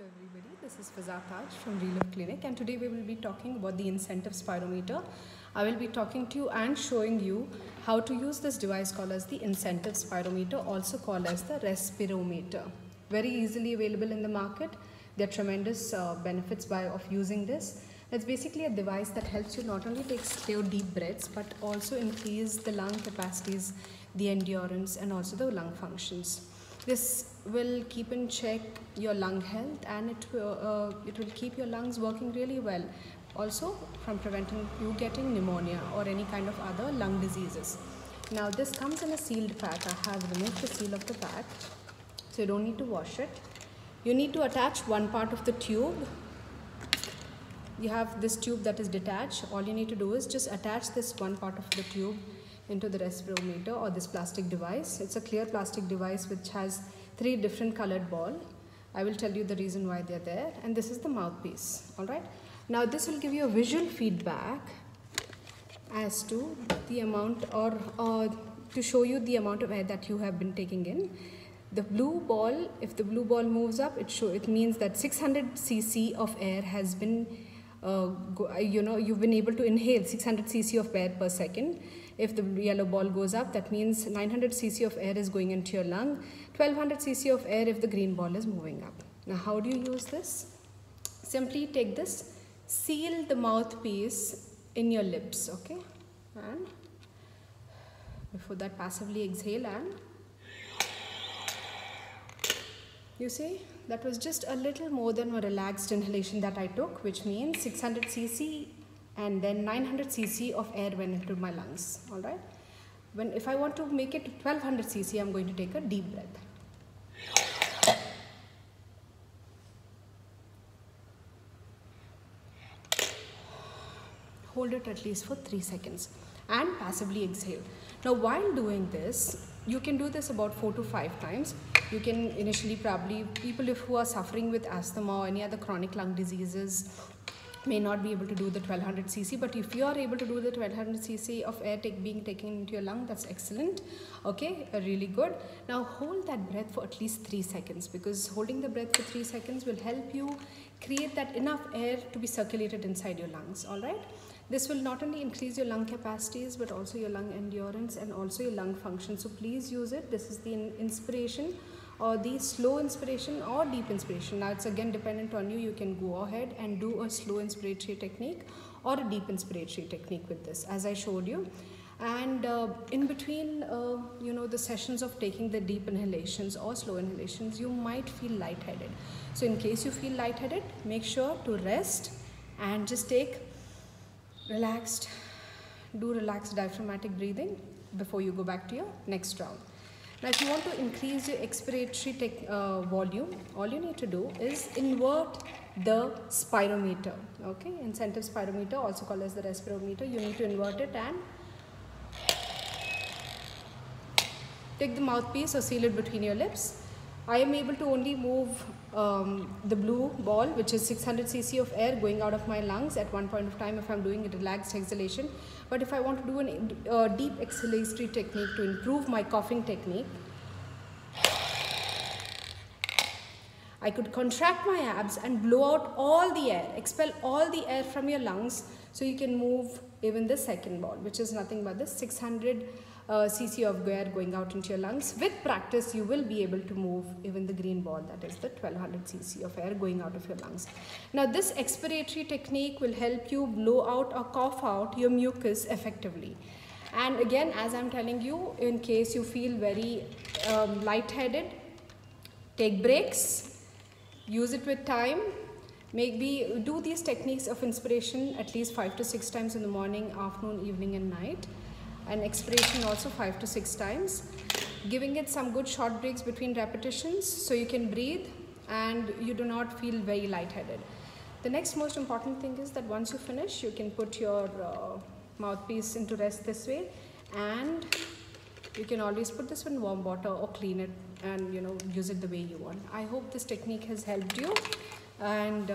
Hello everybody, this is Fazat Taj from Relive Clinic, and today we will be talking about the incentive spirometer. I will be talking to you and showing you how to use this device called as the incentive spirometer, also called as the respirometer. Very easily available in the market. There are tremendous benefits of using this. It's basically a device that helps you not only take slow deep breaths but also increase the lung capacities, the endurance, and also the lung functions. This will keep in check your lung health, and it will keep your lungs working really well, also from preventing you getting pneumonia or any kind of other lung diseases. Now this comes in a sealed pack. I have removed the seal of the pack, so you don't need to wash it. You need to attach one part of the tube. You have this tube that is detached. All you need to do is just attach this one part of the tube into the respirometer or this plastic device. It's a clear plastic device which has 3 different colored balls. I will tell you the reason why they're there, and this is the mouthpiece. All right, now this will give you a visual feedback as to the amount, or to show you the amount of air that you have been taking in. The blue ball, if the blue ball moves up, it means that 600 cc of air has been you've been able to inhale 600 cc of air per second. If the yellow ball goes up, that means 900 cc of air is going into your lung, 1200 cc of air if the green ball is moving up. Now how do you use this? Simply take this, seal the mouthpiece in your lips, okay, and before that passively exhale, and you see, that was just a little more than a relaxed inhalation that I took, which means 600 cc and then 900 cc of air went into my lungs. All right. If I want to make it 1200 cc, I'm going to take a deep breath. Hold it at least for 3 seconds and passively exhale. Now while doing this, you can do this about 4 to 5 times. You can initially, probably people who are suffering with asthma or any other chronic lung diseases may not be able to do the 1200 cc, but if you are able to do the 1200 cc of air being taken into your lung, that's excellent. Okay, really good. Now hold that breath for at least 3 seconds, because holding the breath for 3 seconds will help you create that enough air to be circulated inside your lungs. All right, this will not only increase your lung capacities but also your lung endurance and also your lung function. So please use it. This is the inspiration, or the slow inspiration or deep inspiration. Now it's again dependent on you. You can go ahead and do a slow inspiratory technique or a deep inspiratory technique with this, as I showed you. And in between the sessions of taking the deep inhalations or slow inhalations, you might feel lightheaded. So in case you feel lightheaded, make sure to rest and just do relaxed diaphragmatic breathing before you go back to your next round. Now if you want to increase your expiratory volume, all you need to do is invert the spirometer. Okay, incentive spirometer, also called as the respirometer. You need to invert it and take the mouthpiece or seal it between your lips. I am able to only move the blue ball, which is 600 cc of air going out of my lungs at one point of time if I'm doing a relaxed exhalation. But if I want to do a deep exhalatory technique to improve my coughing technique, I could contract my abs and blow out all the air, expel all the air from your lungs, so you can move even the second ball, which is nothing but the 600 cc of air going out into your lungs. With practice, you will be able to move even the green ball, that is the 1200 cc of air going out of your lungs. Now this expiratory technique will help you blow out or cough out your mucus effectively. And again, as I'm telling you, in case you feel very lightheaded, take breaks, use it with time. Maybe do these techniques of inspiration at least 5 to 6 times in the morning, afternoon, evening and night, and expiration also 5 to 6 times, giving it some good short breaks between repetitions so you can breathe and you do not feel very lightheaded. The next most important thing is that once you finish, you can put your mouthpiece into rest this way, and you can always put this in warm water or clean it and use it the way you want. I hope this technique has helped you, and